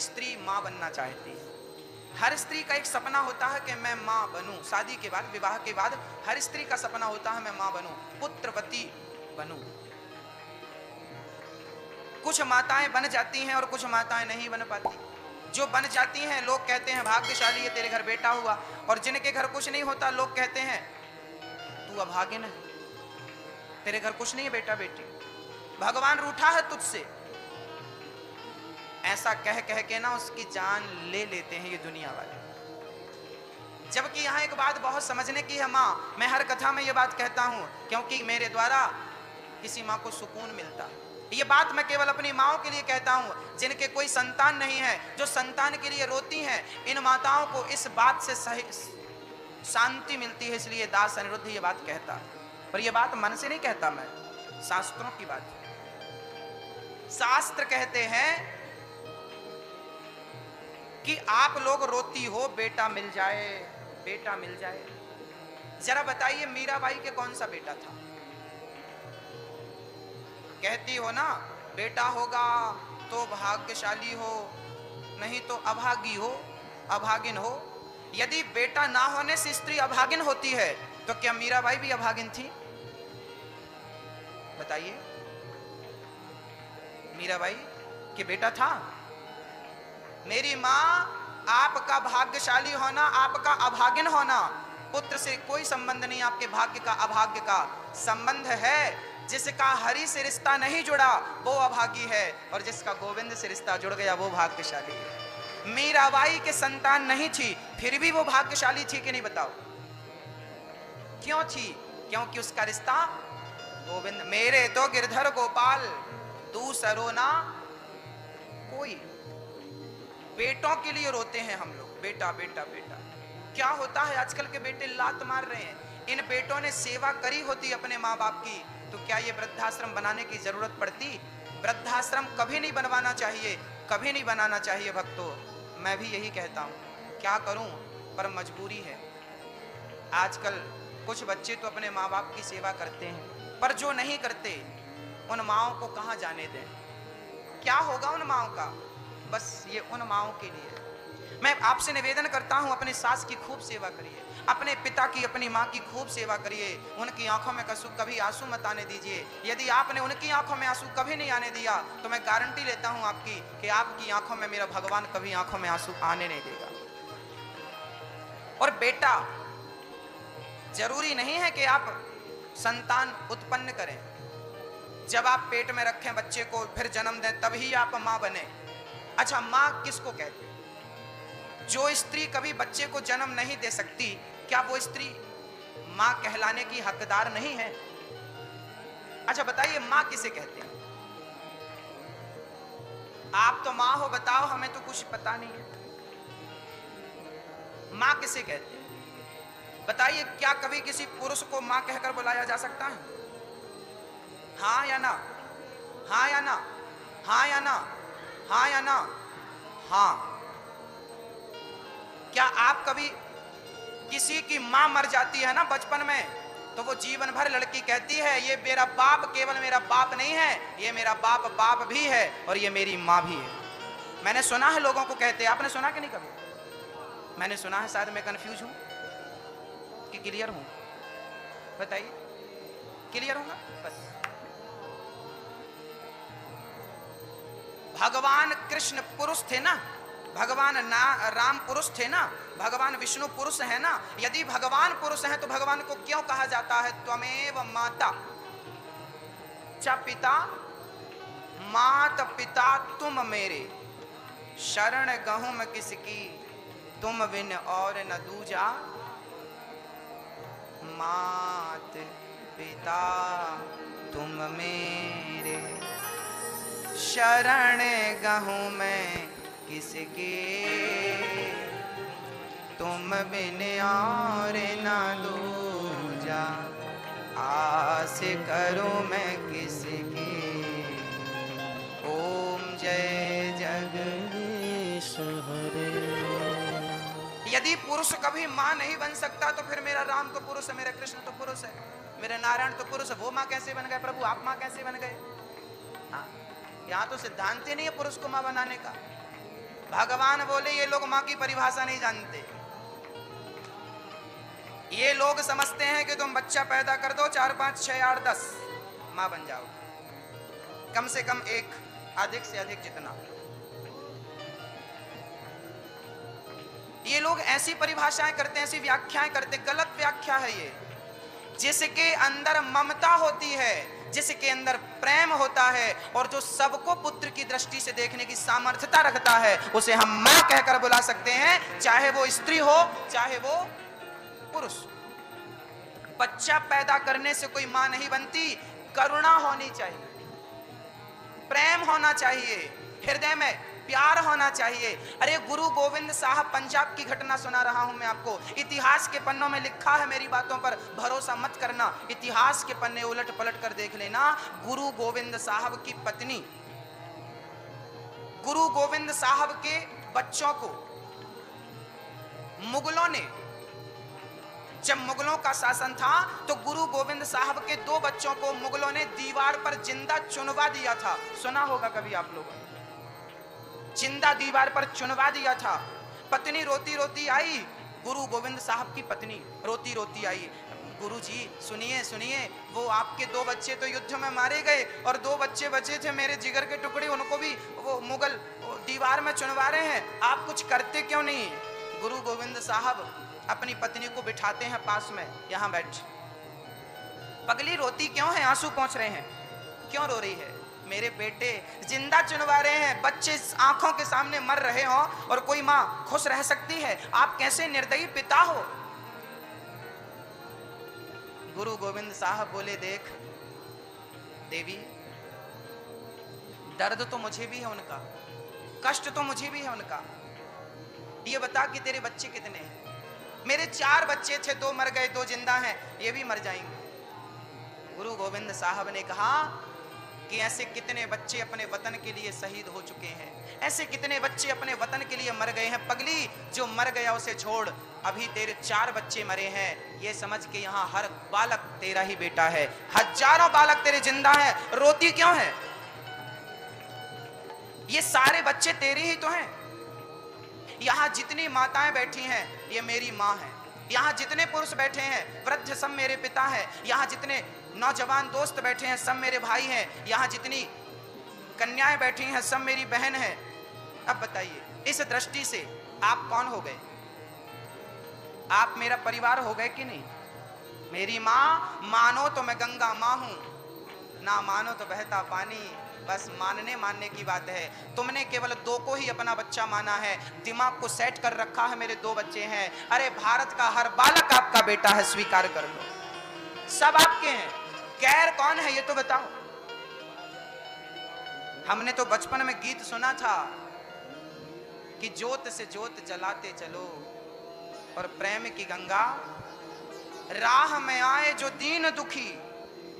स्त्री माँ बनना चाहती है। हर स्त्री का एक सपना होता है कि मैं माँ बनूं। शादी के बाद, विवाह के बाद हर स्त्री का सपना होता है मैं माँ बनूं, पुत्रवती बनूं। कुछ माताएं बन जाती हैं और कुछ माताएं नहीं बन पाती। जो बन जाती हैं लोग कहते हैं भाग्यशाली है, तेरे घर बेटा हुआ। और जिनके घर कुछ नहीं होता लोग कहते हैं तू अभागिन है, तेरे घर कुछ नहीं है बेटा बेटी, भगवान रूठा है तुझसे। ऐसा कह कह के ना उसकी जान ले लेते हैं ये दुनिया वाले। जबकि यहाँ एक बात बहुत समझने की है माँ, मैं हर कथा में ये बात कहता हूँ क्योंकि मेरे द्वारा किसी माँ को सुकून मिलता। ये बात मैं केवल अपनी माँओं के लिए कहता हूँ जिनके कोई संतान नहीं है, जो संतान के लिए रोती हैं। इन माताओं को इस बात से सही शांति मिलती है, इसलिए दास अनिरुद्ध ये बात कहता। पर ये बात मन से नहीं कहता मैं, शास्त्रों की बात। शास्त्र कहते हैं कि आप लोग रोती हो बेटा मिल जाए, बेटा मिल जाए। जरा बताइए मीराबाई के कौन सा बेटा था? कहती हो ना बेटा होगा तो भाग्यशाली हो, नहीं तो अभागी हो, अभागिन हो। यदि बेटा ना होने से स्त्री अभागिन होती है तो क्या मीराबाई भी अभागिन थी? बताइए, मीराबाई के बेटा था? मेरी माँ, आपका भाग्यशाली होना, आपका अभागिन होना, पुत्र से कोई संबंध नहीं। आपके भाग्य का अभाग्य का संबंध है। जिसका हरि से रिश्ता नहीं जुड़ा वो अभागी है, और जिसका गोविंद से रिश्ता जुड़ गया वो भाग्यशाली है। मीराबाई के संतान नहीं थी, फिर भी वो भाग्यशाली थी कि नहीं बताओ? क्यों थी? क्योंकि उसका रिश्ता गोविंद। मेरे तो गिरधर गोपाल दूसरो ना कोई। बेटों के लिए रोते हैं हम लोग, बेटा बेटा बेटा। क्या होता है आजकल के बेटे लात मार रहे हैं। इन बेटों ने सेवा करी होती अपने माँ बाप की तो क्या ये वृद्धाश्रम बनाने की जरूरत पड़ती? वृद्धाश्रम कभी नहीं बनवाना चाहिए, कभी नहीं बनाना चाहिए भक्तों। मैं भी यही कहता हूँ, क्या करूँ पर मजबूरी है। आजकल कुछ बच्चे तो अपने माँ बाप की सेवा करते हैं, पर जो नहीं करते उन माँओं को कहाँ जाने दें? क्या होगा उन माँओं का? बस ये उन माँओं के लिए। मैं आपसे निवेदन करता हूँ अपनी सास की खूब सेवा करिए, अपने पिता की, अपनी माँ की खूब सेवा करिए। उनकी आंखों में कभी आंसू मत आने दीजिए। यदि आपने उनकी आंखों में आंसू कभी नहीं आने दिया तो मैं गारंटी लेता हूँ आपकी कि आपकी आंखों में मेरा भगवान कभी आंखों में आंसू आने नहीं देगा। और बेटा, जरूरी नहीं है कि आप संतान उत्पन्न करें। जब आप पेट में रखें बच्चे को, फिर जन्म दें, तभी आप माँ बने। अच्छा, माँ किसको कहते हैं? जो स्त्री कभी बच्चे को जन्म नहीं दे सकती, क्या वो स्त्री मां कहलाने की हकदार नहीं है? अच्छा बताइए, मां किसे कहते हैं? आप तो मां हो, बताओ, हमें तो कुछ पता नहीं है। मां किसे कहते हैं बताइए? क्या कभी किसी पुरुष को मां कहकर बुलाया जा सकता है? हाँ या ना? हाँ या ना? हाँ या ना? हाँ या ना? हाँ। क्या आप कभी किसी की मां मर जाती है ना बचपन में, तो वो जीवन भर लड़की कहती है ये मेरा बाप केवल मेरा बाप नहीं है, ये मेरा बाप बाप भी है और ये मेरी मां भी है। मैंने सुना है लोगों को कहते। आपने सुना कि नहीं कभी? मैंने सुना है, शायद मैं कंफ्यूज हूं कि क्लियर हूं? बताइए, क्लियर हूं ना? बस। भगवान कृष्ण पुरुष थे ना, भगवान राम पुरुष थे ना, भगवान विष्णु पुरुष है ना। यदि भगवान पुरुष हैं तो भगवान को क्यों कहा जाता है त्वमेव माता च पिता? मात पिता तुम मेरे, शरण गहूं मैं किसकी, तुम बिन और न दूजा। मात पिता तुम मेरे, शरण गहूं मैं किसके, तुम बिन और न दूजा। आस करूं मैं किसकी, ओम जय जगदीश हरे। यदि पुरुष कभी मां नहीं बन सकता तो फिर मेरा राम तो पुरुष है, मेरा कृष्ण तो पुरुष है, मेरे नारायण तो पुरुष है, वो मां कैसे बन गए? प्रभु आप मां कैसे बन गए? यहाँ तो सिद्धांत ही नहीं है पुरुष को मां बनाने का। भगवान बोले ये लोग मां की परिभाषा नहीं जानते। ये लोग समझते हैं कि तुम बच्चा पैदा कर दो, 4 5 6 8 10 मां बन जाओ, कम से कम एक, अधिक से अधिक जितना। ये लोग ऐसी परिभाषाएं करते हैं, ऐसी व्याख्याएं करते, गलत व्याख्या है ये। जिसके अंदर ममता होती है, जिसके अंदर प्रेम होता है और जो सबको पुत्र की दृष्टि से देखने की सामर्थ्यता रखता है, उसे हम मां कहकर बुला सकते हैं, चाहे वो स्त्री हो चाहे वो पुरुष। बच्चा पैदा करने से कोई मां नहीं बनती। करुणा होनी चाहिए, प्रेम होना चाहिए, हृदय में प्यार होना चाहिए। अरे गुरु गोविंद साहब, पंजाब की घटना सुना रहा हूं मैं आपको। इतिहास के पन्नों में लिखा है, मेरी बातों पर भरोसा मत करना, इतिहास के पन्ने उलट पलट कर देख लेना। गुरु गोविंद साहब की पत्नी, गुरु गोविंद साहब के बच्चों को मुगलों ने, जब मुगलों का शासन था तो गुरु गोविंद साहब के 2 बच्चों को मुगलों ने दीवार पर जिंदा चुनवा दिया था। सुना होगा कभी आप लोगों ने, जिंदा दीवार पर चुनवा दिया था। पत्नी रोती रोती आई, गुरु गोविंद साहब की पत्नी रोती रोती आई, गुरु जी सुनिए सुनिए, वो आपके 2 बच्चे तो युद्ध में मारे गए और 2 बच्चे बचे थे मेरे जिगर के टुकड़े, उनको भी वो मुगल दीवार में चुनवा रहे हैं, आप कुछ करते क्यों नहीं? गुरु गोविंद साहब अपनी पत्नी को बिठाते हैं पास में, यहां बैठ, पगली रोती क्यों है, आंसू पहुंच रहे हैं, क्यों रो रही है? मेरे बेटे जिंदा चुनवा रहे हैं, बच्चे आंखों के सामने मर रहे हो और कोई मां खुश रह सकती है? आप कैसे निर्दयी पिता हो? गुरु गोविंद साहब बोले, देख देवी, दर्द तो मुझे भी है उनका, कष्ट तो मुझे भी है उनका, ये बता कि तेरे बच्चे कितने हैं? मेरे 4 बच्चे थे, 2 मर गए, 2 जिंदा हैं, ये भी मर जाएंगे। गुरु गोविंद साहब ने कहा कि ऐसे कितने बच्चे अपने वतन के लिए शहीद हो चुके हैं, ऐसे कितने बच्चे अपने वतन के लिए मर गए हैं। पगली, जो मर गया उसे छोड़, अभी तेरे 4 बच्चे मरे हैं, ये समझ के यहाँ हर बालक तेरा ही बेटा है, हजारों बालक तेरे जिंदा हैं, रोती क्यों है? ये सारे बच्चे तेरे ही तो हैं। यहाँ जितनी माताएं बैठी हैं ये मेरी माँ है, यहाँ जितने पुरुष बैठे हैं वृद्ध सब मेरे पिता है, यहाँ जितने नौजवान दोस्त बैठे हैं सब मेरे भाई हैं, यहाँ जितनी कन्याएं बैठी हैं सब मेरी बहन है। अब बताइए, इस दृष्टि से आप कौन हो गए? आप मेरा परिवार हो गए कि नहीं? मेरी माँ, मानो तो मैं गंगा माँ हूं, ना मानो तो बहता पानी, बस मानने की बात है। तुमने केवल 2 को ही अपना बच्चा माना है, दिमाग को सेट कर रखा है, मेरे 2 बच्चे हैं। अरे भारत का हर बालक आपका बेटा है, स्वीकार कर लो, सब आपके हैं, गैर कौन है ये तो बताओ। हमने तो बचपन में गीत सुना था कि ज्योत से ज्योत जलाते चलो और प्रेम की गंगा राह में आए जो दीन दुखी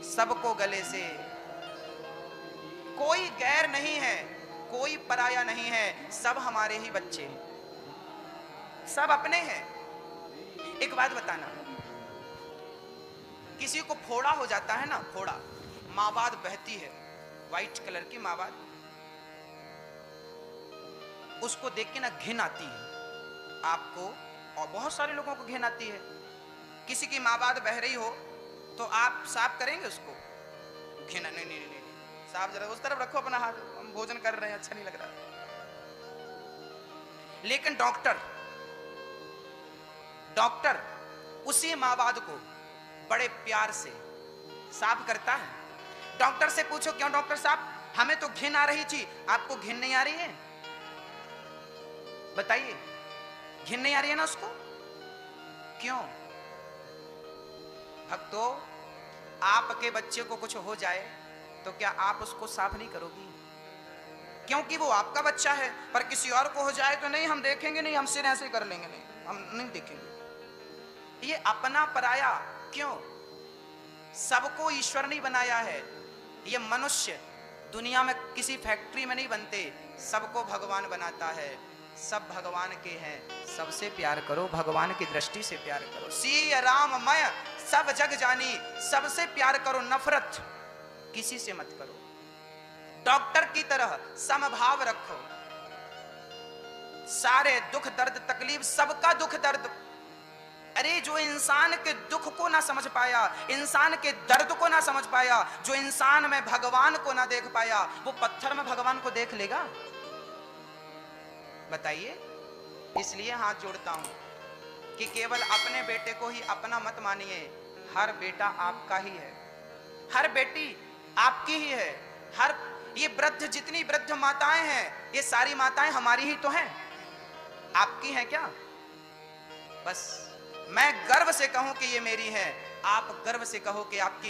सबको गले से। कोई गैर नहीं है, कोई पराया नहीं है, सब हमारे ही बच्चे हैं, सब अपने हैं। एक बात बताना, किसी को फोड़ा हो जाता है ना, फोड़ा, मावाद बहती है, व्हाइट कलर की मावाद, उसको देख के ना घिन आती है आपको और बहुत सारे लोगों को घिन आती है। किसी की मावाद बह रही हो तो आप साफ करेंगे उसको? घिन, नहीं नहीं नहीं, साफ जरा उस तरफ रखो अपना हाथ, हम भोजन कर रहे हैं, अच्छा नहीं लग रहा। लेकिन डॉक्टर उसी मावाद को बड़े प्यार से साफ करता है। डॉक्टर से पूछो, क्यों डॉक्टर साहब, हमें तो घिन आ रही थी, आपको घिन नहीं आ रही है? बताइए, घिन नहीं आ रही है ना उसको? क्यों? भक्तों, आपके बच्चे को कुछ हो जाए तो क्या आप उसको साफ नहीं करोगी? क्योंकि वो आपका बच्चा है। पर किसी और को हो जाए तो नहीं, हम देखेंगे नहीं, हम सिर ऐसे कर लेंगे, नहीं, हम नहीं देखेंगे। ये अपना पराया क्यों? सबको ईश्वर नहीं बनाया है। ये मनुष्य दुनिया में किसी फैक्ट्री में नहीं बनते, सबको भगवान बनाता है। सब भगवान के हैं, सबसे प्यार करो, भगवान की दृष्टि से प्यार करो। सी राममय सब जग जानी, सबसे प्यार करो, नफरत किसी से मत करो। डॉक्टर की तरह समभाव रखो। सारे दुख दर्द तकलीफ, सबका दुख दर्द। अरे जो इंसान के दुख को ना समझ पाया, इंसान के दर्द को ना समझ पाया, जो इंसान में भगवान को ना देख पाया, वो पत्थर में भगवान को देख लेगा? बताइए। इसलिए हाथ जोड़ता हूं कि केवल अपने बेटे को ही अपना मत मानिए। हर बेटा आपका ही है, हर बेटी आपकी ही है। हर ये वृद्ध, जितनी वृद्ध माताएं हैं, ये सारी माताएं हमारी ही तो हैं, आपकी हैं क्या? बस मैं गर्व से कहूं कि ये मेरी है, आप गर्व से कहो कि आपकी